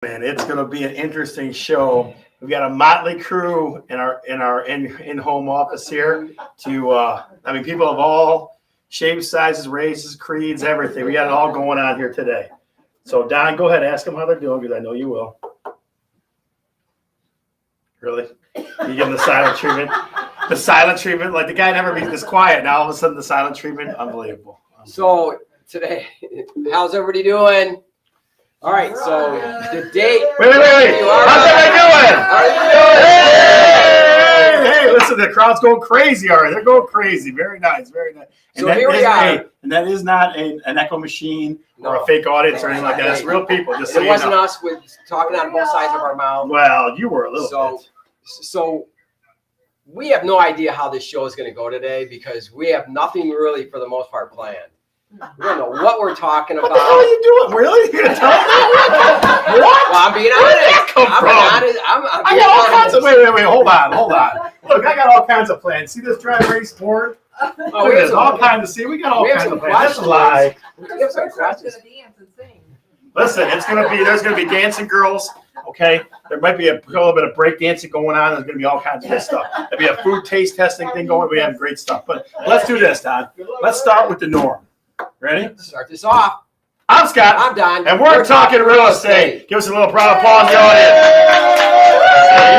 Man, it's going to be an interesting show. We've got a motley crew in our in-home office here. People of all shapes, sizes, races, creeds, everything. We got it all going on here today. So Don, go ahead, ask them how they're doing because I know you will. Really? You give them the silent treatment. The silent treatment, like the guy never be this quiet. Now all of a sudden the silent treatment, unbelievable. So today, how's everybody doing? All right, so the date. Wait. How's everybody doing? Hey, listen, the crowd's going crazy. All right, they're going crazy. Very nice, very nice. And so here we are. And that is not an echo machine or a fake audience or anything like that. It's real people. Just so it wasn't us with talking out of both sides of our mouth. Well, you were a little bit. So we have no idea how this show is going to go today because we have nothing really, for the most part, planned. We don't know what we're talking about. What the hell are you doing? Really? You're going to tell me? What? Well, I'm being honest. Where did that come from? I got all kinds of. Wait. Hold on. Look, I got all kinds of plans. See this drag race board? Oh, we have all kinds of. See, we got all kinds of plans. That's a lie. We have some questions. Listen, there's gonna be dancing girls. Okay, there might be a little bit of break dancing going on. There's gonna be all kinds of good stuff. There'll be a food taste testing thing going. We have great stuff. But let's do this, Don. Let's start with the norm. Ready? Start this off. I'm Scott. I'm Don. And we're talking real estate. Give us a little round of applause in the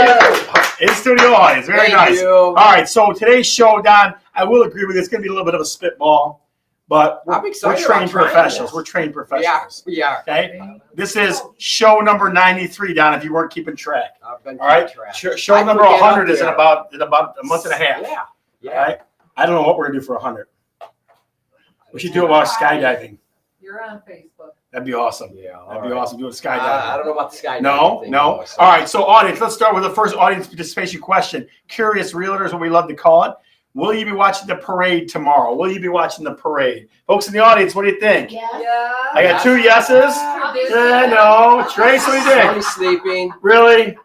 audience. In studio audience. Very nice. All right, so today's show, Don, I will agree with you. It's going to be a little bit of a spitball, but we're trained professionals. We're trained professionals. We are. Okay? This is show number 93, Don, if you weren't keeping track. I've been all right? track. Show number 100 is in about a month and a half. Yeah. All right? I don't know what we're going to do for 100. We should do it while skydiving. You're on Facebook. That'd be awesome. Yeah, that'd be awesome. Doing skydiving. I don't know about the skydiving. No. All right. So, audience, let's start with the first audience participation question. Curious realtors, what we love to call it. Will you be watching the parade tomorrow? Will you be watching the parade, folks in the audience? What do you think? Yeah. I got 2 yeses. Yeah, no. Trace, what do you think? Somebody's sleeping. Really?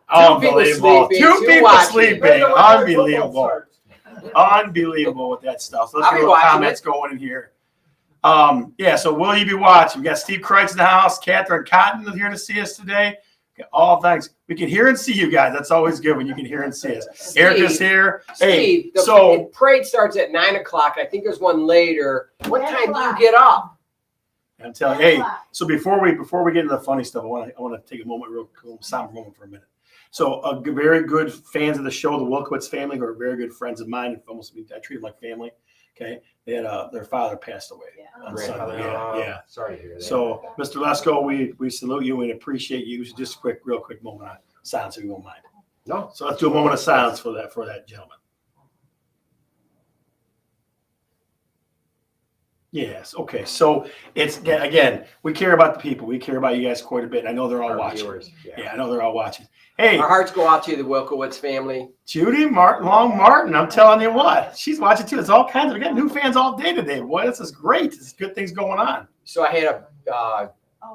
Unbelievable. 2 people sleeping. Unbelievable. Unbelievable with that stuff. So let's get a little comments going in here. So will you be watching? We got Steve Kreitz in the house. Catherine Cotton is here to see us today. All thanks. We can hear and see you guys. That's always good when you can hear and see us. Steve, Erica's here. Steve, the parade starts at 9 o'clock. I think there's one later. What time do you get up? I'm telling you. Hey, so before we get into the funny stuff, I want to take a moment, real cool, somber moment for a minute. So very good fans of the show, the Wilkowitz family, who are very good friends of mine. I treat them like family. Okay, they had their father passed away on Sunday. Yeah. Sorry to hear that. So, Mr. Lesko, we salute you and appreciate you. Just real quick moment of silence, if you won't mind. No. So let's do a moment of silence for that gentleman. Yes. Okay. So it's again, we care about the people. We care about you guys quite a bit. I know they're all watching. Viewers, I know they're all watching. Hey, our hearts go out to the Wilkowitz family. Judy Martin. I'm telling you what, she's watching too. It's all kinds of. We got new fans all day today. Boy, this is great. There's good things going on. So I had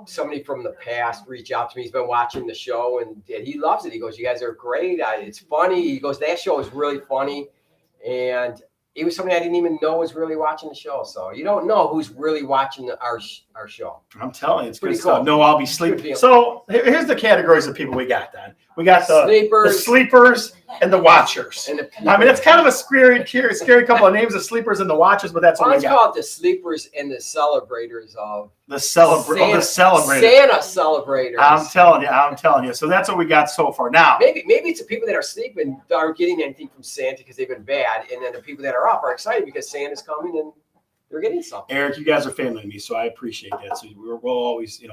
somebody from the past reach out to me. He's been watching the show and he loves it. He goes, "You guys are great. It's funny." He goes, "That show is really funny," and it was somebody I didn't even know was really watching the show. So you don't know who's really watching our show. I'm telling you, it's pretty good cool. Stuff. No, I'll be sleeping. So here's the categories of people we got, Don. We got the sleepers and the watchers. It's kind of a scary couple of names of sleepers and the watchers, but that's what we got. Let's call it the sleepers and the celebrators of the celebrators. Santa celebrators. I'm telling you. So that's what we got so far. Now, maybe it's the people that are sleeping that aren't getting anything from Santa because they've been bad, and then the people that are up are excited because Santa's coming and they're getting something. Eric, you guys are family to me, so I appreciate that. So we'll always,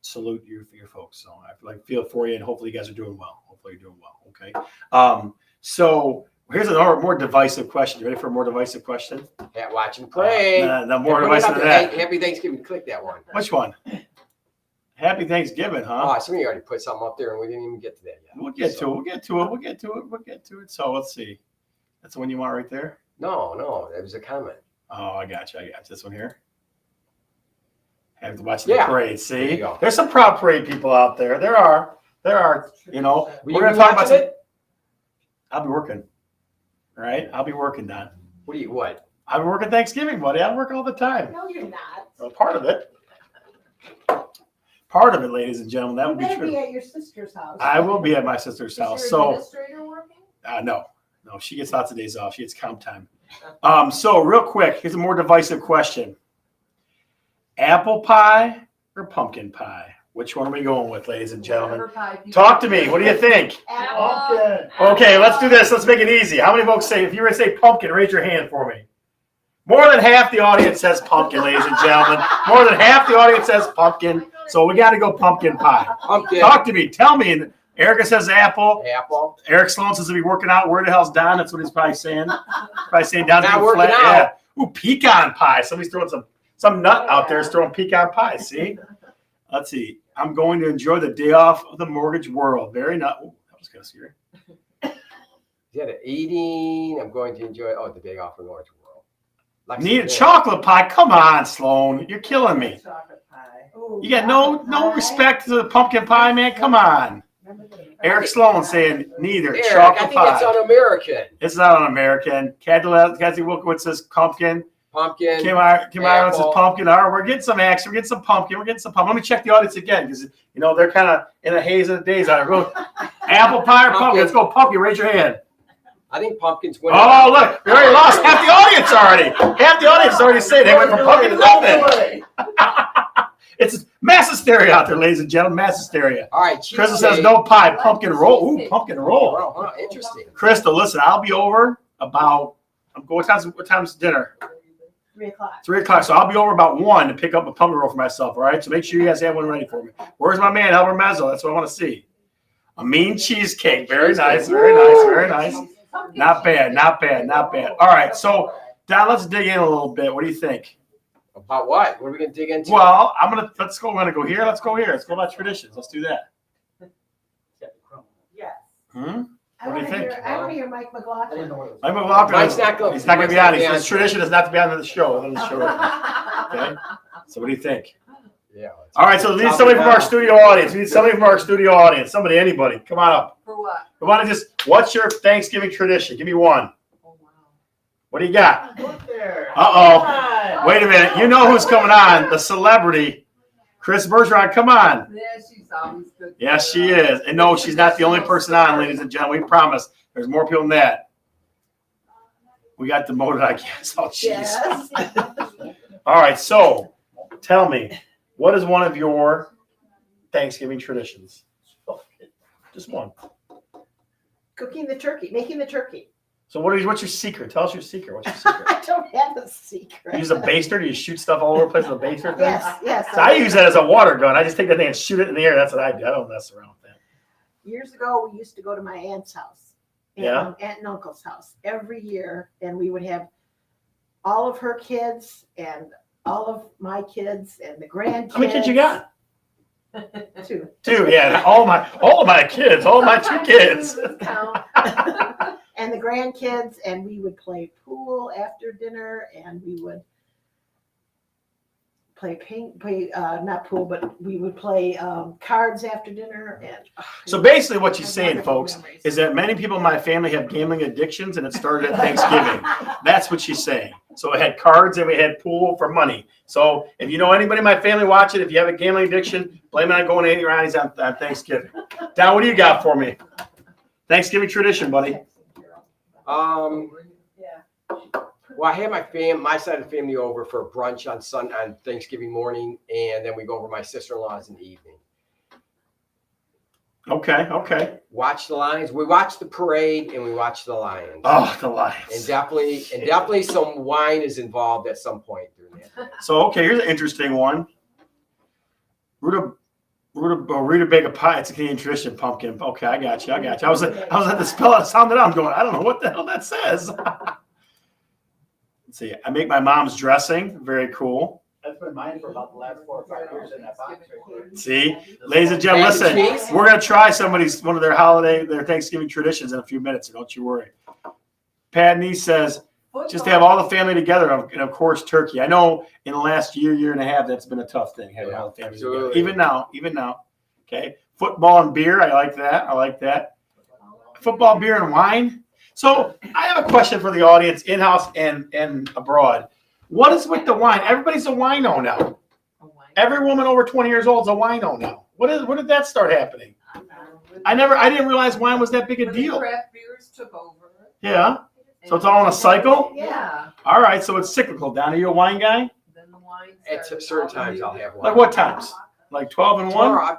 salute your folks. So I feel for you, and hopefully you guys are doing well. Hopefully you're doing well. Okay. So here's another more divisive question. You ready for a more divisive question? At watching play. The more divisive than that. Happy Thanksgiving. Click that one. Which one? Happy Thanksgiving, huh? Oh, somebody already put something up there, and we didn't even get to that yet. We'll get to it. So let's see. That's the one you want right there? No, it was a comment. Oh, I got you. This one here. Have to watch the parade. See, there's some proud parade people out there. There are. We're going to talk about it. I'll be working. All right, I'll be working, Don. What? I'm working Thanksgiving, buddy. I work all the time. No, you're not. Well, part of it. part of it, ladies and gentlemen. That would be You better true. be at your sister's house. I will be at my sister's house. Is your So administrator working? no, she gets lots of days off. She gets comp time. So real quick, here's a more divisive question: apple pie or pumpkin pie? Which one are we going with, ladies and gentlemen? Whatever pie people- Talk to me. What do you think? Apple. Okay, let's do this. Let's make it easy. How many folks say, if you were to say pumpkin, raise your hand for me? More than half the audience says pumpkin, ladies and gentlemen. More than half the audience says pumpkin. So we got to go pumpkin pie. Pumpkin. Talk to me. Tell me. And Erica says apple. Apple. Eric Sloan says to be working out. Where the hell's Don? That's what he's probably saying. Probably saying Don's Not being working flat. out. Yeah. Ooh, pecan pie. Somebody's throwing some nut out there is throwing pecan pie. See? Let's see. I'm going to enjoy the day off of the mortgage world. Very nice. Oh, that was kind of scary. Yeah, the eating. I'm going to enjoy. Oh, the day off in Orange World. Like Need a chocolate pie. Come on, Sloan. You're killing me. Chocolate pie. You got no respect to the pumpkin pie, man. Come on. Eric Sloan saying neither. Eric, I Chocolate think that's pie. un-American. It's not un-American. Kathy Wilkowitz says pumpkin. Pumpkin. Kim Ireland says apple. pumpkin. All right, we're getting some action. We're getting some pumpkin. We're getting some pumpkin. Let me check the audience again because they're kind of in a haze of the days. All right, go apple pie or pumpkin. Let's go pumpkin. Raise your hand. I think pumpkin's winning. Oh, look, we already lost half the audience already. Half the audience already said they went from pumpkin to nothing. It's mass hysteria out there, ladies and gentlemen. Mass hysteria. All right. Crystal says no pie, pumpkin roll. Ooh, pumpkin roll. Oh, huh, interesting. Crystal, listen, I'll be over about. What time's dinner? 3 o'clock. 3 o'clock. So I'll be over about 1 to pick up a pumpkin roll for myself. All right. So make sure you guys have one ready for me. Where's my man, Albert Mezzo? That's what I want to see. A mean cheesecake. Very nice. Very nice. Very nice. Not bad. Not bad. Not bad. All right. So Don, let's dig in a little bit. What do you think? About what? What are we going to dig into? Well, let's go. I'm gonna go here. Let's go here. Let's go about traditions. Let's do that. Yes. Hmm? I What do you want to think? hear. I want to hear Mike McLaughlin. Mike McLaughlin. Mike's not going. He's not going to be on. His tradition is not to be on the show. Okay. So what do you think? Yeah. All right. So we need somebody from our studio audience. We need somebody from our studio audience. Somebody, anybody. Come on up. For what? We want to what's your Thanksgiving tradition? Give me one. Oh, wow. What do you got? Look there. Uh-oh. Wait a minute. You know who's coming on. The celebrity. Chris Bergeron. Come on. Yeah, she's always good. Yes, she is. And no, she's not the only person on, ladies and gentlemen. We promise. There's more people than that. We got demoted, I guess. Oh, jeez. Yes. All right. So tell me, what is one of your Thanksgiving traditions? Just one. Cooking the turkey, making the turkey. So what's your secret? Tell us your secret. What's your secret? I don't have a secret. You use a baster? Do you shoot stuff all over the place with a baster? Thing? Yes, yes. So I use that as a water gun. I just take that thing and shoot it in the air. That's what I do. I don't mess around with that. Years ago, we used to go to my aunt's house, Yeah. aunt and uncle's house every year, and we would have all of her kids and all of my kids and the grandkids. How many kids you got? 2. 2, yeah. All of my kids, all my 2 kids. Count. And the grandkids, and we would play pool after dinner, and we would not pool, but we would play cards after dinner. And So basically what she's saying, folks, is that many people in my family have gambling addictions, and it started at Thanksgiving. That's what she's saying. So we had cards and we had pool for money. So if you know anybody in my family watching, if you have a gambling addiction, blame it on going to Andy Ronnie's on Thanksgiving. Don, what do you got for me? Thanksgiving tradition, buddy. Well, I had my side of the family over for brunch on Thanksgiving morning, and then we go over to my sister-in-law's in the evening. Okay. Watch the Lions. We watch the parade and we watch the Lions. Oh, the And Lions. definitely some wine is involved at some point during that. So, okay, here's an interesting one. Rutabaga pie. It's a Canadian tradition. Pumpkin. Okay, I got you. I was at the spell it, sound it out. I'm going, I don't know what the hell that says. Let's see. I make my mom's dressing. Very cool. That's been mine for about the last 4 or 5 years in that box right there. See, ladies and gentlemen, Mac and listen. cheese? We're gonna try one of their Thanksgiving traditions in a few minutes. So don't you worry. Padney says just to have all the family together, and of course turkey. I know in the last year and a half, that's been a tough thing having all the family together. Absolutely. Even now. Okay, football and beer. I like that. Football, beer, and wine. So I have a question for the audience, in-house and abroad. What is with the wine? Everybody's a wino now. every woman over 20 years old is a wino now. When did that start happening? I didn't realize wine was that big a When the deal. craft beers took over. Yeah. So it's all in a cycle? Yeah. All right, so it's cyclical. Don, are you a wine guy? Then the wine. At started certain falling. times I'll have one. Like what times? Like 12 and 1? Tomorrow,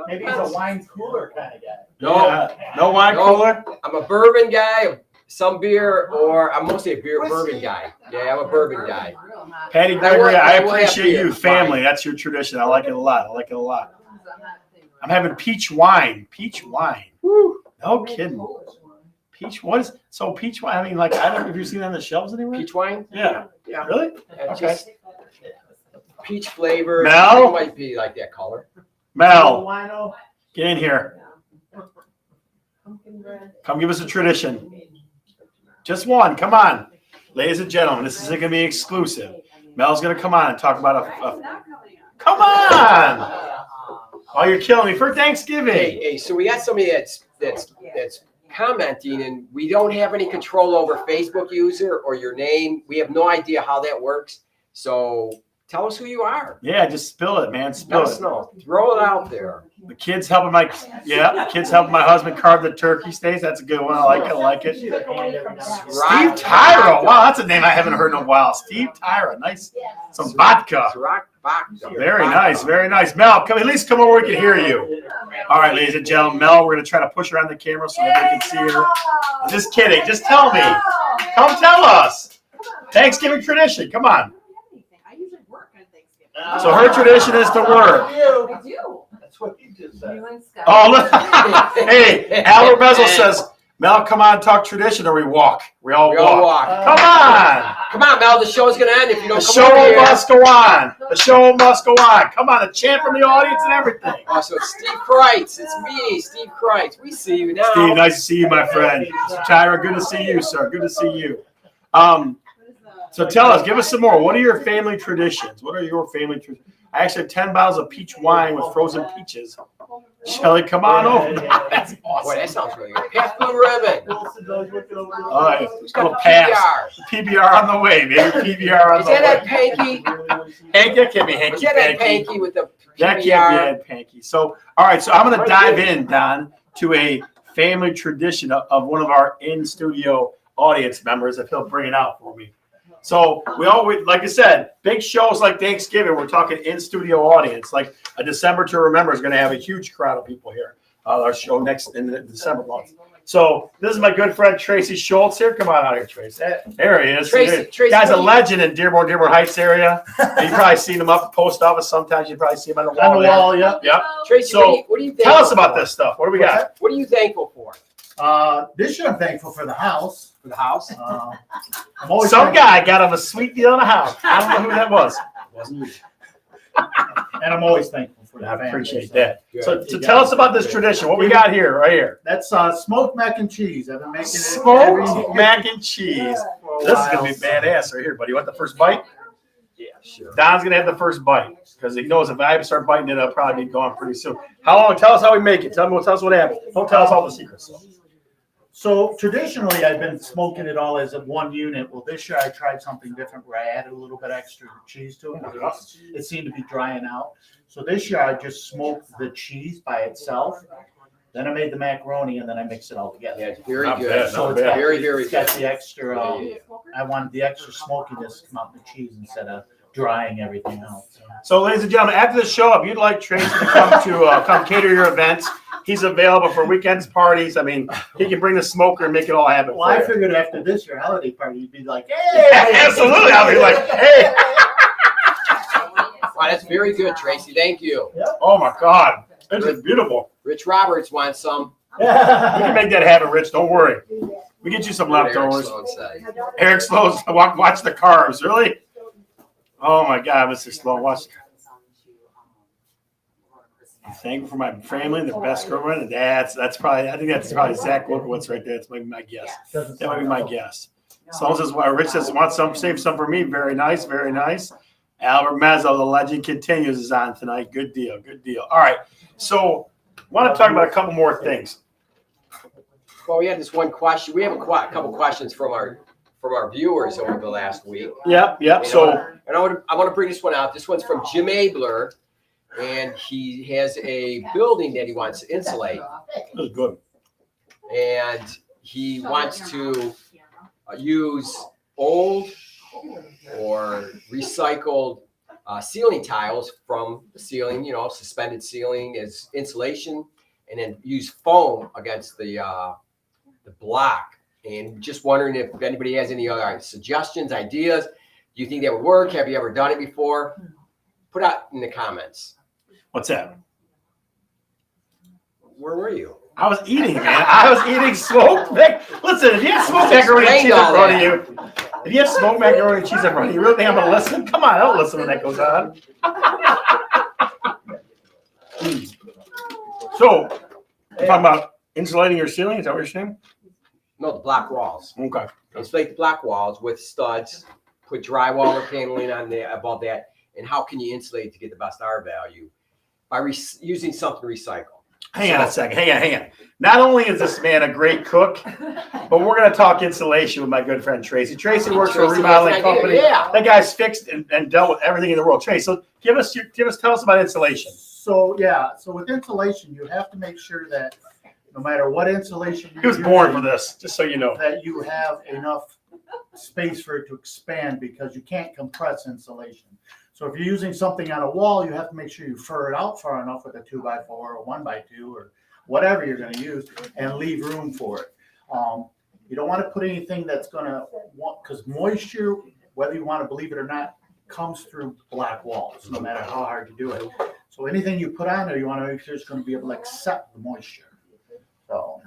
Maybe he's a wine cooler kind of guy. No. Yeah. No wine No. cooler? I'm a bourbon guy, some beer, or I'm mostly a bourbon guy. Yeah, I'm a bourbon guy. Real hot. Patty That Gregory, would- I that would have appreciate beer. you. Family, that's your tradition. I like it a lot. I like it a lot. It's a hot thing, I'm right? having peach wine. Peach wine. Woo. No Maybe kidding. Polish wine. Peach, what is, so peach wine, I mean, like, I don't know if you've seen that on the shelves anywhere? Peach wine? Yeah. Yeah. Really? Yeah, Okay. just peach flavor. Mel? It might be like that color. Mel, Wino. get in here. Pumpkin bread. Come give us a tradition. Just one. Come on. Ladies and gentlemen, this isn't going to be exclusive. Mel's going to come on and talk about a come on. Oh, you're killing me for Thanksgiving. Hey, so we got somebody that's commenting, and we don't have any control over Facebook user or your name. We have no idea how that works. So tell us who you are. Yeah, just spill it, man. Let Spill us it. know. Throw it out there. The kids helping my husband carve the turkey steaks. That's a good one. I like it. I like it. Steve Tyra. Wow, that's a name I haven't heard in a while. Steve Tyra. Nice. Some vodka. Ciroc vodka. Very nice. Very nice. Mel, come at least come over. We can hear you. All right, ladies and gentlemen. Mel, we're gonna try to push her on the camera so everybody can see her. Just kidding. Just tell me. Come tell us. Thanksgiving tradition. Come on. I usually work on Thanksgiving. So her tradition is to work. I do. That's what you just said. You and Scott. Oh, look. Hey, Albert Bezel says, Mel, come on, talk tradition, or we walk. We all We all walk. walk. Come on. Come on, Mel. The show's gonna end if you The don't come show over here. must go on. The show must go on. Come on, a chant from the audience and everything. Oh, so it's Steve Kreitz. It's me, Steve Kreitz. We see you now. Steve, nice to see you, my friend. Tyra, good to see you, sir. Good to see you. So tell us, give us some more. What are your family traditions? What are your family traditions? I actually have 10 bottles of peach wine with frozen peaches. Shelly, come on over. That's Boy, awesome. that sounds really good. Pass blue ribbon. All right, little pass. PBR on the way, baby. PBR on Is the that that way. Panky? Hank, that can't be Hanky Is that that Panky. Panky with the That can't be PBR? Ed Panky. So, all right, so I'm going to dive in, Don, to a family tradition of one of our in-studio audience members, if he'll bring it out for me. So we always, like I said, big shows like Thanksgiving, we're talking in-studio audience. Like a December to Remember is going to have a huge crowd of people here. Our show next in the December month. So this is my good friend Tracy Schultz here. Come on out here, Tracy. There he is. Tracy, Guy's a what do you- legend in Dearborn Heights area. You've probably seen him up at the post office. Sometimes you probably see him on the wall. On the wall, yep. Yep. Tracy, So, what do you thankful Tell us about for? this stuff. What do we got? What are you thankful for? This year I'm thankful for the house. For the house? I'm always Some thankful- guy got him a sweet deal in a house. I don't know who that was. Wasn't you. And I'm always thankful for the I family. appreciate so. that. Good. So tell us about this tradition. What we got here, right here. That's smoked mac and cheese. I've been making it Smoked mac and cheese. for a This is while. gonna be badass right here, buddy. You want the first bite? Yeah, sure. Don's gonna have the first bite because he knows if I start biting it, I'll probably be gone pretty soon. How long? Tell us how we make it. Tell us what happened. Don't tell us all the secrets. So traditionally, I've been smoking it all as a one unit. Well, this year I tried something different where I added a little bit extra cheese to it because it seemed to be drying out. So this year I just smoked the cheese by itself. Then I made the macaroni and then I mixed it all together. Yeah, it's very Not good. bad, So not it's bad. got, Very, very it's got good. the extra. Yeah. I wanted the extra smokiness to come out in the cheese instead of drying everything out. So. So, ladies and gentlemen, after the show, if you'd like Tracy to come cater your events, he's available for weekends, parties. I mean, he can bring the smoker and make it all happen. Well, I for you. figured after this year holiday party, you'd be like, hey! Absolutely, I'll be like, hey. Wow, that's very good, Tracy. Thank you. Oh my God, this is beautiful. Rich Roberts wants some. We can make that happen, Rich. Don't worry. We get you some What Eric leftovers. Sloan said. Eric Sloan, watch the carbs. Really? Oh my God, Mr. Sloan, watch. I'm thankful for my family, the best girlfriend, and that's probably. I think that's probably Zach Lukowitz right there. That's my guess. That might be my guess. Sloan says, "Well, Rich says want some, save some for me." Very nice, very nice. Albert Mezzo, the legend continues, is on tonight. Good deal, good deal. All right, so want to talk about a couple more things. Well, we had this one question. We have a couple questions from our from our viewers over the last week. Yep. So And I want to bring this one out. This one's from Jim Abler, and he has a building that he wants to insulate, that was good. and he wants to use old or recycled ceiling tiles from the ceiling, suspended ceiling as insulation, and then use foam against the block. And just wondering if anybody has any other suggestions, ideas. Do you think that would work? Have you ever done it before? Put out in the comments. What's that? Where were you? I was eating, man. I was eating smoked Listen, if you have smoked macaroni and cheese in front of you, if you have smoked macaroni and cheese in front of you, you really think I'm gonna listen? Come on, I don't listen when that goes on. So, you're talking about insulating your ceiling? Is that what you're saying? No, the block walls. Okay. Insulate the block walls with studs. Put drywall or paneling on there above that. And how can you insulate to get the best R value? By using something recycled. Hang on a second. Hang on. Not only is this man a great cook, but we're going to talk insulation with my good friend Tracy. Tracy works for a remodeling company. Yeah. That guy's fixed and dealt with everything in the world. Tracy, so tell us about insulation. So with insulation, you have to make sure that no matter what insulation He was born for this, just so you know. that you have enough space for it to expand, because you can't compress insulation. So if you're using something on a wall, you have to make sure you fur it out far enough with a 2x4 or 1x2 or whatever you're going to use, and leave room for it. You don't want to put anything that's going to want, because moisture, whether you want to believe it or not, comes through black walls, no matter how hard you do it. So anything you put on there, you want to make sure it's going to be able to accept the moisture. So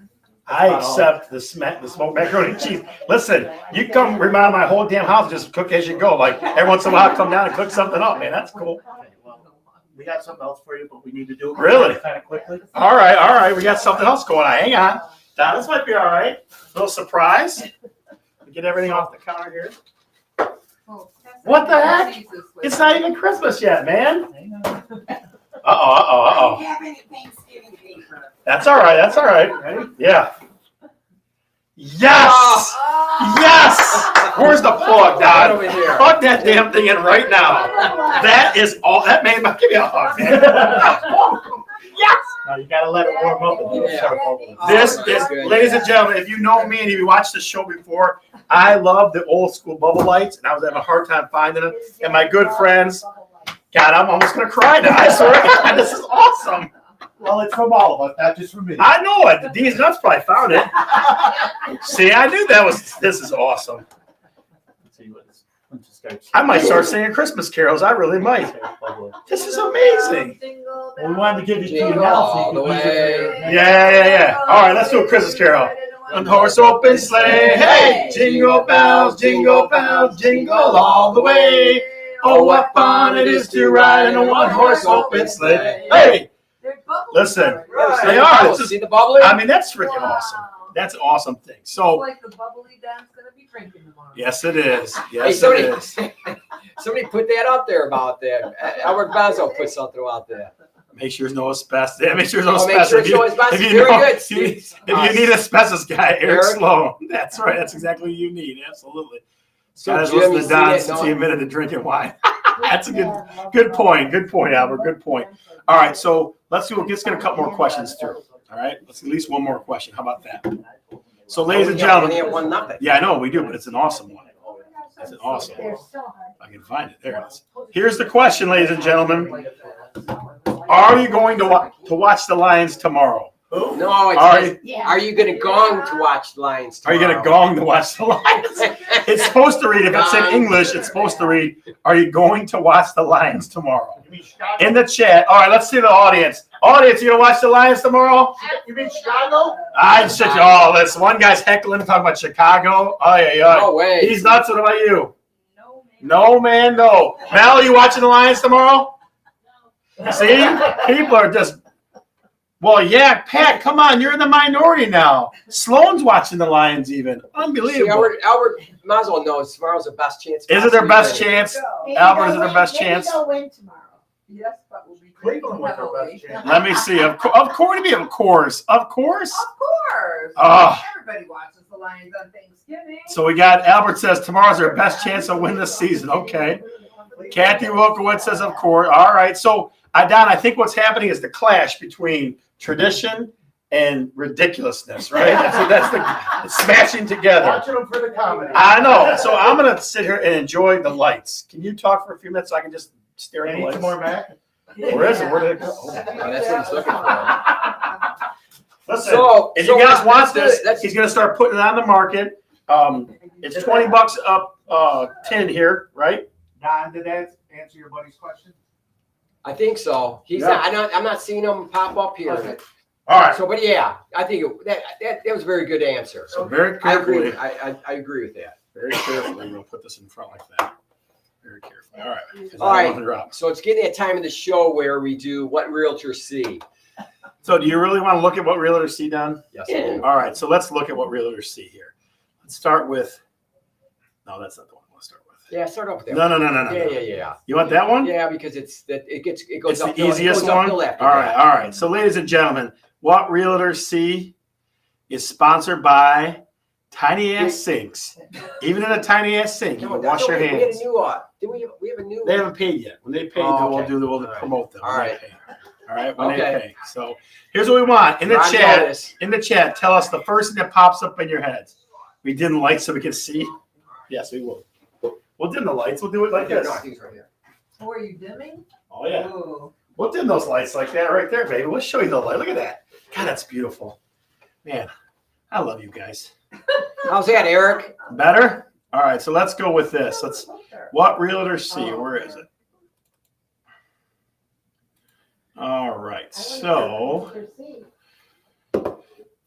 I accept the smoked macaroni and cheese. Listen, you come remodel my whole damn house, just cook as you go. Like every once in a while, come down and cook something up, man. That's cool. okay, well, we got something else for you, but we need to do it Really? kind of quickly. All right. We got something else going on. Hang on. Now, this might be all right. A little surprise. Get everything off the counter here. What the heck? It's not even Christmas yet, man. Uh-oh. That's all right. Ready? Yeah. Yes! Yes! Where's the plug, Don? Over here. Plug that damn thing in right now. That is all. That made my. Give me a hug, man. Yes! Now you gotta let it warm up and then Yeah. start bubbling. This Oh, is, good. ladies and gentlemen, if you know me and if you watched the show before, I love the old school bubble lights, and I was having a hard time finding them. And my good friends, God, I'm almost gonna cry now. I swear, to God, this is awesome. Well, it's from all of us, not just from me. I know it. These nuts probably found it. See, I knew that was. This is awesome. Let's see what this- once it starts- I might start singing Christmas carols. I really might. This is amazing. Well, we wanted to give you two Jingle now, so all you the could use it way. for- Yeah. All right, let's do a Christmas carol. One horse open sleigh, hey! Jingle bells, jingle all the way. Oh, what fun it is to ride in a one-horse open sleigh. Hey! Listen, they are. This is- See the bubbly? I mean, that's freaking awesome. That's an awesome thing. So, Like the bubbly Don's gonna be drinking tomorrow. yes, it is. Hey, Yes, it somebody, is. somebody put that up there about that. Albert Bazzo put something out there. Make sure there's no asbestos. Yeah, make sure there's no Oh, make asbestos. sure it's no asbestos. Very good, Steve. If you need asbestos guy, Eric Eric. Sloan. That's right. That's exactly what you need. Absolutely. So Guys, Jim, listen you to see Don that? since he admitted to drinking wine. That's a good point. Good point, Albert. Good point. All right, so let's get a couple more questions through. All right, let's at least one more question. How about that? So, ladies and We only gentlemen, have 1-0. yeah, I know we do, but it's an awesome one. It's an awesome one. I can find it. There it is. Here's the question, ladies and gentlemen. Are you going to watch the Lions tomorrow? No, it Are says, Yeah. are you going to gong to watch Lions Are you tomorrow? going to gong to watch the Lions? It's supposed to read, if it's in English, it's supposed to read, are you going to watch the Lions tomorrow? You mean Chicago? In the chat. All right, let's see the audience. Audience, you going to watch the Lions tomorrow? You mean Chicago? I said, oh, listen, one guy's heckling, talking about Chicago. Oh, yeah. No way. He's nuts. What about you? No, man. No, man, no. Mal, you watching the Lions tomorrow? See? People are just, well, yeah, Pat, come on. You're in the minority now. Sloan's watching the Lions even. See, Unbelievable. Albert Mazzel knows tomorrow's the best chance. Is it their best chance? Albert, is it their best chance? Maybe they'll win tomorrow. Yes, but we'll be Cleveland was their heavily. best chance. Let me see. Of course. Of course. Of course. Oh. Everybody watches the Lions on Thanksgiving. kidding. So we got Albert says tomorrow's our best chance to win this season. Okay. Kathy Wilkowitz says, of course. All right. So, Don, I think what's happening is the clash between tradition and ridiculousness, right? That's the smashing together. Watching them for the comedy. I know. So I'm going to sit here and enjoy the lights. Can you talk for a few minutes so I can just stare at the Need lights? some more Mac? Where is it? Where did it go? Oh, that's what he's looking for. Listen, So, if you guys want this, that's he's going to start putting it on the market. It's $20 up tin here, right? Don, did that answer your buddy's question? I think so. He's Yeah. I'm not seeing him pop up here. Okay. All right. So, but yeah, I think that was a very good answer. So very I agree. carefully, I agree with that. very carefully, we'll put this in front like that. Very carefully. All right. 'Cause All I don't right. want to drop. So it's getting that time of the show where we do what realtors see. So do you really want to look at what realtors see, Don? Yes, I do. All right. So let's look at what realtors see here. Let's start with. No, that's not the one I want to start with. Yeah, start off with that. No. Yeah. You want that one? Yeah, because it goes It's up. the easiest one. Uphill after All that. right. So, ladies and gentlemen, what realtors see is sponsored by Tiny Ass Sinks. Even in a tiny ass sink, you No, can wash your we had hands. a new we have a new. They haven't paid yet. When they pay, Oh, then okay. we'll All right. promote them. All when they right. pay. All right. When Okay. they pay. So here's what we want in the Ron chat. Notice. In the chat, tell us the first thing that pops up in your heads. We dim lights so we can see. Yes, we will. We'll dim the lights. We'll do it like this. No, I think it's right here. Oh, are you dimming? Oh yeah. Ooh. We'll dim those lights like that right there, baby. We'll show you the light. Look at that. God, that's beautiful. Man, I love you guys. How's that, Eric? Better? All right, so let's go with this. What realtors see? Where is it? All right, so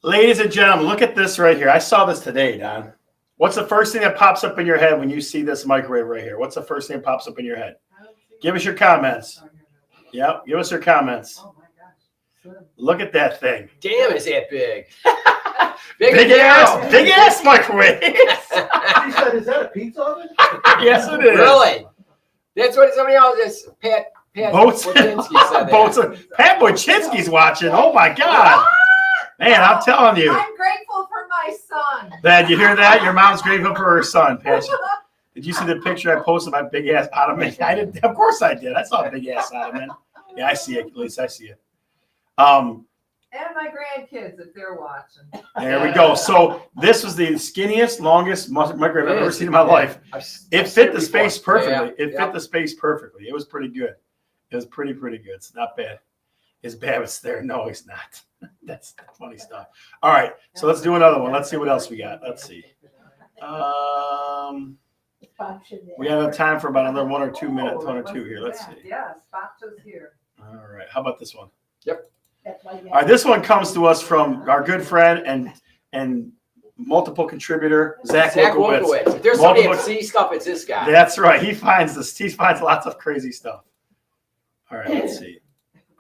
ladies and gentlemen, look at this right here. I saw this today, Don. What's the first thing that pops up in your head when you see this microwave right here? What's the first thing that pops up in your head? Give us your comments. Yep, give us your comments. Oh my gosh. Look at that thing. Damn, is that big? Big ass microwave. She said, is that a pizza oven? Yes, it is. Really? That's what somebody else is. Pat Boats. Wojcinski said that. Boats. Pat Wojcinski's watching. Oh my God. Man, I'm telling you. I'm grateful for my son. Dad, you hear that? Your mom's grateful for her son, Pat. Did you see the picture I posted of my big ass ottoman? I did. Of course I did. I saw a big ass ottoman. Yeah, I see it. At least I see it. And my grandkids, if they're watching. There we go. So this was the skinniest, longest microwave I've ever seen in my life. It I've seen fit the space before. perfectly. Yeah, It fit the space perfectly. It was pretty good. It was pretty good. It's not bad. Is Babbitt's there? No, he's not. That's funny stuff. All right, so let's do another one. Let's see what else we got. Let's see. We have time for about another 1 or 2 minutes, 1 or 2 here. Let's see. Yeah, Spotto's here. All right, how about this one? Yep. All right, this one comes to us from our good friend and multiple contributor Zach Wilkowitz. If there's somebody that Multiple- sees stuff, it's this guy. That's right. He finds this. He finds lots of crazy stuff. All right, let's see.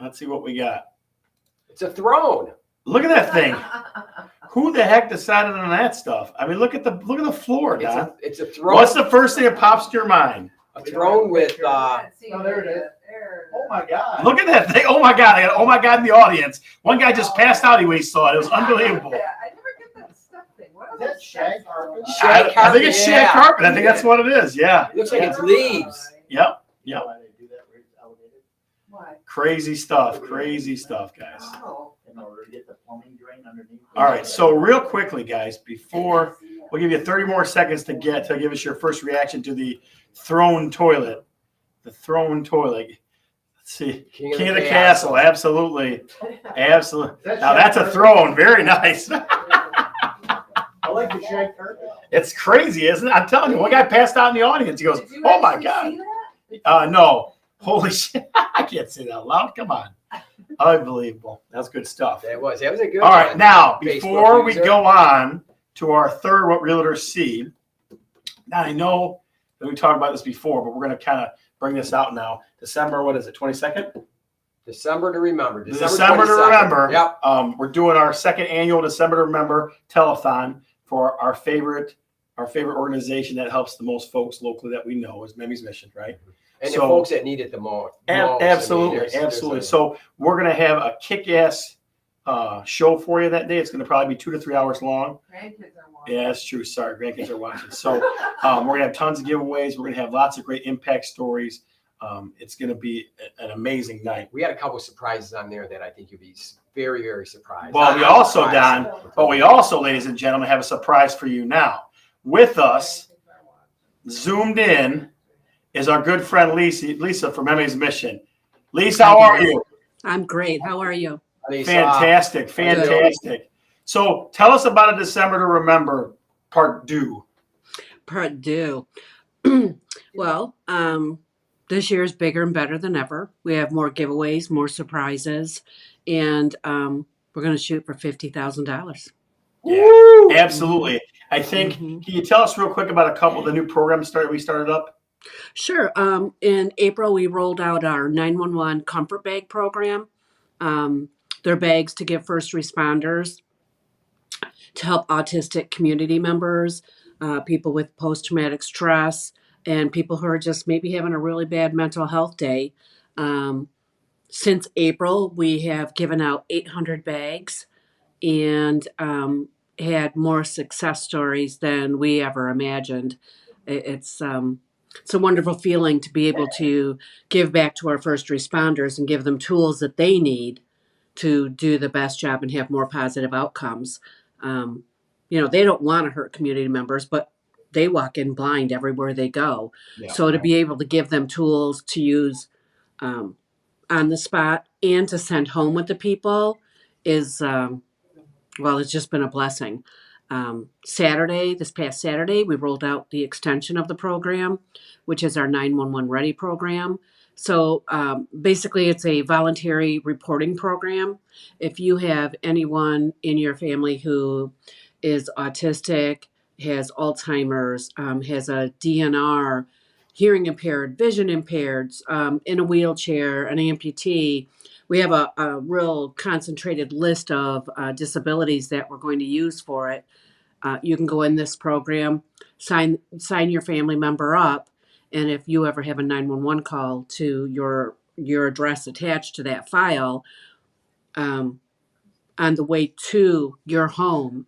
Let's see what we got. It's a throne. Look at that thing. Who the heck decided on that stuff? I mean, look at the floor, Don. It's a throne. What's the first thing that pops to your mind? A throne with Oh, there it is. Oh my God. Look at that thing. Oh my God. I got oh my God in the audience. One guy just passed out when he saw it. It was unbelievable. I never get that stuff thing. What Is that shag carpet? shag I think it's carpet, shag yeah. carpet. I think that's what it is. Yeah. It looks like it's leaves. Yep. You know why they do that where it's elevated? Why? Crazy stuff. Crazy stuff, guys. Oh. In order to get the plumbing drain underneath. All right. So real quickly, guys, before we'll give you 30 more seconds to give us your first reaction to the throne toilet. The throne toilet. Let's see. King of the Castle. Absolutely. Absolutely. Now that's a throne. Very nice. I like the shag carpet. It's crazy, isn't it? I'm telling you, one guy passed out in the audience. He goes, Did you "Oh my actually God." see that? No. Holy shit. I can't say that out loud. Come on. Unbelievable. That's good stuff. That was a good All right. one. Now, Facebook before we user. go on to our third What Realtors See, now I know that we talked about this before, but we're going to kind of bring this out now. December, what is it, 22nd? December to remember. December to 22nd. remember. Yep. We're doing our second annual December to Remember telethon for our favorite organization that helps the most folks locally that we know is Memi's Mission, right? And So- the folks that need it the most. I mean, Absolutely, there's absolutely. a- So we're gonna have a kick-ass show for you that day. It's going to probably be 2 to 3 hours long. Grandkids are watching. Yeah, that's true. Sorry, grandkids are watching. So we're going to have tons of giveaways. We're going to have lots of great impact stories. It's going to be an amazing night. We had a couple surprises on there that I think you'll be very, very surprised. Well, we also, Don, ladies and gentlemen, have a surprise for you now. With us, zoomed in, is our good friend Lisa from Emmy's Mission. Lisa, how are you? I'm great. How are you? Fantastic. So tell us about a December to Remember part due. Part due. Well, this year is bigger and better than ever. We have more giveaways, more surprises, and we're going to shoot for $50,000. Yeah, absolutely. I think, Mhm. Can you tell us real quick about a couple of the new programs we started up? Sure. In April, we rolled out our 911 Comfort Bag program. They're bags to give first responders to help autistic community members, people with post-traumatic stress, and people who are just maybe having a really bad mental health day. Since April, we have given out 800 bags and had more success stories than we ever imagined. It's a wonderful feeling to be able to give back to our first responders and give them tools that they need to do the best job and have more positive outcomes. They don't want to hurt community members, but they walk in blind everywhere they go. Yeah. So to be able to give them tools to use on the spot and to send home with the people is, it's just been a blessing. This past Saturday, we rolled out the extension of the program, which is our 911 Ready program. So basically, it's a voluntary reporting program. If you have anyone in your family who is autistic, has Alzheimer's, has a DNR, hearing impaired, vision impaired, in a wheelchair, an amputee, we have a real concentrated list of disabilities that we're going to use for it. You can go in this program, sign your family member up, and if you ever have a 911 call to your address attached to that file, on the way to your home,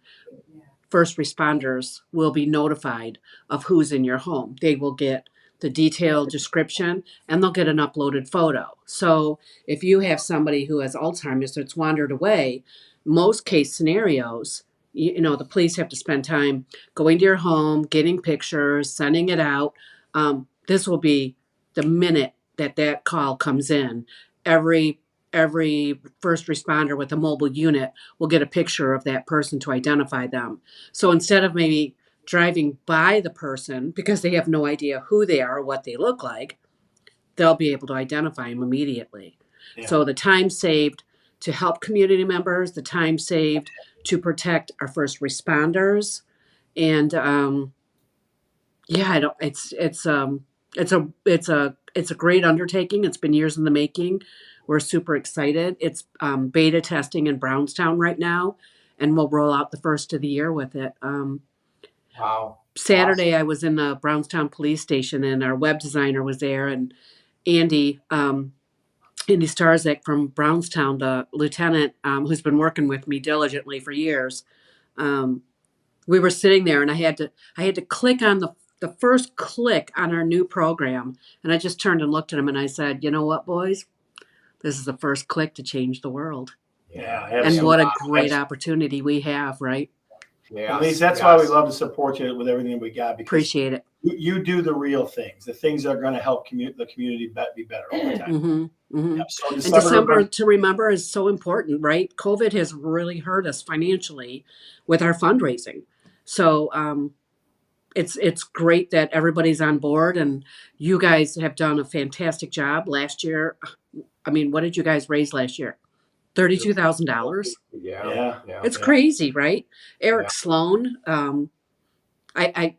first responders will be notified of who's in your home. They will get the detailed description and they'll get an uploaded photo. So if you have somebody who has Alzheimer's that's wandered away, most case scenarios, the police have to spend time going to your home, getting pictures, sending it out. This will be the minute that call comes in. Every first responder with a mobile unit will get a picture of that person to identify them. So instead of maybe driving by the person because they have no idea who they are or what they look like, they'll be able to identify them immediately. Yeah. So the time saved to help community members, the time saved to protect our first responders, and it's a great undertaking. It's been years in the making. We're super excited. It's beta testing in Brownstown right now, and we'll roll out the first of the year with it. Wow. Saturday, awesome. I was in the Brownstown police station, and our web designer was there, and Andy Starzak from Brownstown, the lieutenant who's been working with me diligently for years. We were sitting there, and I had to click on the first click on our new program, and I just turned and looked at him, and I said, "You know what, boys? This is the first click to change the world." Yeah, and what a great opportunity we have, right? Yeah, at least that's why we love to support you with everything we got. Because appreciate it. You do the real things, the things that are going to help the community be better all the time. Mm-hmm, mm-hmm. Yep. So and December to remember is so important, right? COVID has really hurt us financially with our fundraising. So it's great that everybody's on board, and you guys have done a fantastic job last year. I mean, what did you guys raise last year? $32,000. Yeah. It's crazy, right? Eric Sloan. I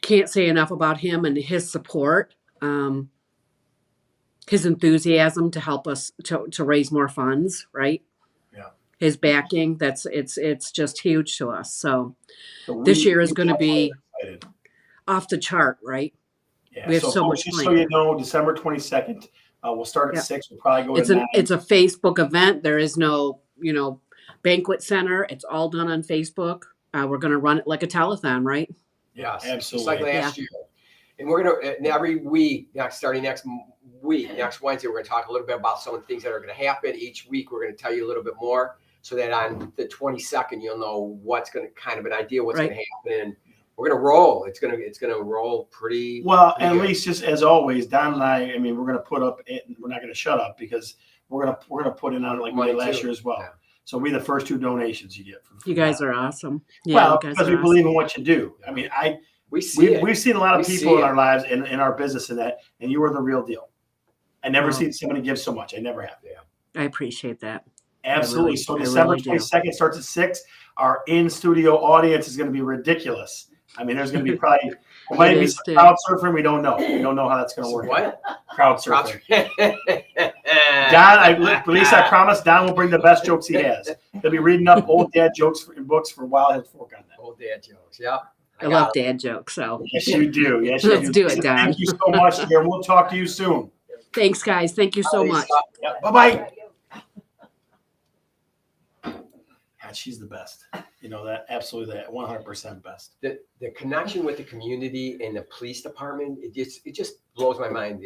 can't say enough about him and his support, his enthusiasm to help us to raise more funds, right? Yeah. His backing, it's just huge to us. So this year is going to be off the chart, right? Yeah. We have so much just so you know, December 22nd. We'll start at 6. We'll probably go to 9. It's a Facebook event. There is no banquet center. It's all done on Facebook. We're going to run it like a telethon, right? Yes, absolutely. Just like last year. And we're going to, every week, starting next Wednesday, we're going to talk a little bit about some of the things that are going to happen. Each week, we're going to tell you a little bit more so that on the 22nd, you'll know what's going to kind of an idea what's going to happen. And we're going to roll. It's going to roll pretty well. Pretty at good. least, just as always, Don and I mean, we're going to put up. We're not going to shut up because we're going to put in on it like we Money did last too. year as well. Yeah. So we the first 2 donations you get. You guys are awesome. Yeah, well, you guys because are we awesome. believe in what you do. I mean, We see it. we've seen a lot of We people see in it. our lives in our business and that, and you are the real deal. I never Wow. seen somebody give so much. I never have. I appreciate that. Absolutely. So I December really do. 22nd starts at 6. Our in-studio audience is going to be ridiculous. I mean, there's going to be probably maybe is, some too. crowd surfing. We don't know. We don't know how that's going to work. What? Crowd surfing. Don, Don, Lisa, I promise Don will bring the best jokes he has. He'll be reading up old dad jokes in books for a while. He'll fork on that. Old dad jokes. Yeah. I love dad jokes. So Yes, you do. Yes, you Let's do it, Lisa, Don. Thank you so much, dear. We'll talk to you soon. thanks, guys. Thank you so much. Yeah, bye-bye. God, she's the best. You know that? Absolutely that. 100% best. The connection with the community and the police department, it just blows my mind.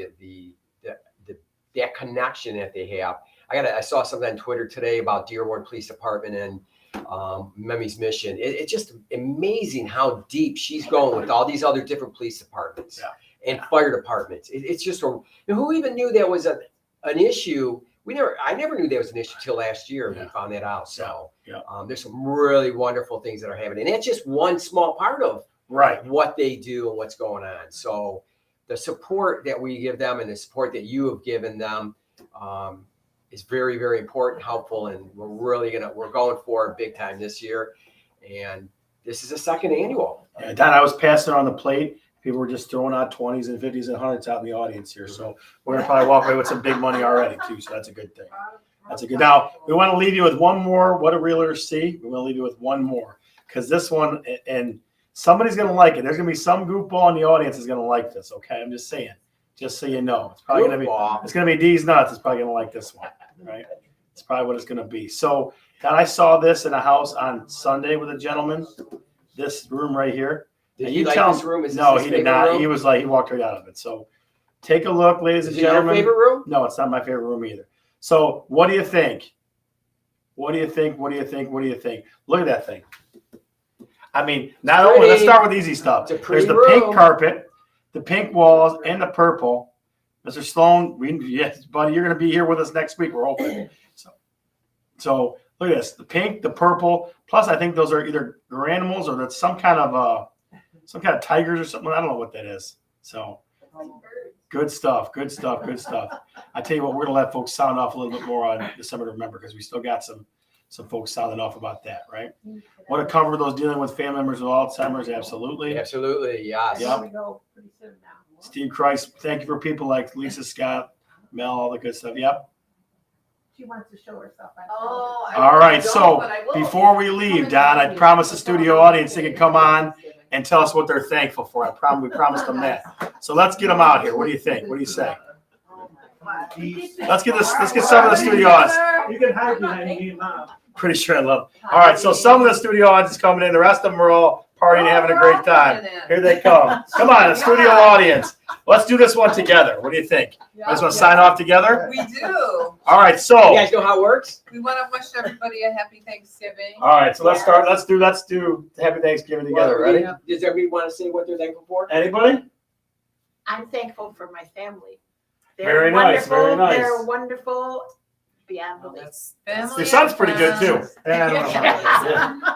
That connection that they have. I saw something on Twitter today about Dearborn Police Department and Memi's mission. It's just amazing how deep she's going with all these other different police departments and fire departments. It's just who even knew that was an issue. I never knew there was an issue till last year. We found that out. So there's some really wonderful things that are happening, and that's just one small part of what they do and what's going on. So the support that we give them and the support that you have given them is very, very important, helpful, and we're going for it big time this year. And this is a second annual. Yeah, Don, I was passing on the plate. People were just throwing out 20s and 50s and 100s out in the audience here. So we're going to probably walk away with some big money already, too. So that's a good thing. That's a good. Now, we want to leave you with one more. What do realtors see? We want to leave you with one more because this one, and somebody's going to like it. There's going to be some goofball in the audience is going to like this. Okay. I'm just saying, just so you know, it's probably going to be D's nuts. It's probably going to like this one. Right. It's probably what it's going to be. So, Don, I saw this in a house on Sunday with a gentleman, this room right here. Did And you you like tell this him, room? Is no, this he his did favorite not. room? He was like, he walked right out of it. So take a look, ladies and Is it your gentlemen. favorite room? No, it's not my favorite room either. So what do you think? What do you think? What do you think? What do you think? Look at that thing. I mean, not only, let's start with easy stuff. It's a There's pretty the room. pink carpet, the pink walls, and the purple. Mr. Sloan, yes, buddy, you're going to be here with us next week. We're hoping. So look at this: the pink, the purple. Plus, I think those are either animals or that's some kind of tigers or something. I don't know what that is. So good stuff. Good stuff. Good stuff. I tell you what, we're going to let folks sound off a little bit more on December to remember because we still got some folks sounding off about that, right? Want to cover those dealing with family members with Alzheimer's? Absolutely. Absolutely, yes. Yep. We go pretty soon now. Steve Christ, thank you for people like Lisa Scott, Mel, all the good stuff. Yep. She wants to show herself. Oh, I All right, don't, so but I will. before we leave, Don, I promised the studio audience they could come on and tell us what they're thankful for. We promised them that. So let's get them out here. What do you think? What do you say? Let's get some of the studio audience. You can hide behind me and Mom. Pretty sure I love them. All right, so some of the studio audience is coming in. The rest of them are all partying and having a great time. Here they come. Come on, the studio audience. Let's do this one together. What do you think? You guys want to sign off together? We do. All right, so. You guys know how it works? We want to wish everybody a happy Thanksgiving. All right, so let's start. Let's do Happy Thanksgiving together. Ready? Does everybody want to say what they're thankful for? Anybody? I'm thankful for my family. Very nice, very nice. They're wonderful beyond belief. Family Your son's and pretty good too. friends.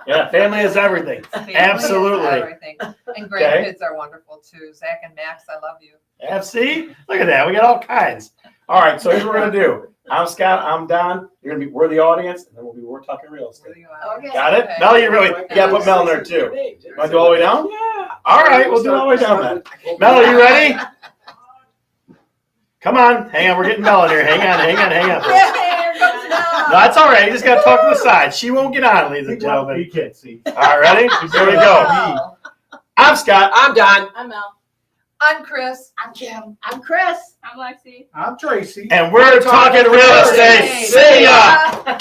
Yeah, family is everything. Family Absolutely. is everything. And grandkids are wonderful too. Zach and Max, I love you. See, look at that. We got all kinds. All right, so here's what we're gonna do. I'm Scott. I'm Don. We're the audience, and then we're talking real estate. Okay. Got it? Okay. Mel, you gotta put Mel in there too. Want to do all the way down? Yeah. All right, we'll do all the way down then. Mel, are you ready? Come on, hang on. We're getting Mel in here. Hang on. Here comes Mel. No, that's all right. You just got to talk to the side. She won't get on, ladies and gentlemen. You can't see. All right, ready? Here we go. Mel. I'm Scott. I'm Don. I'm Mel. I'm Chris. I'm Kim. I'm Chris. I'm Lexi. I'm Tracy. And we're talking real estate. See ya.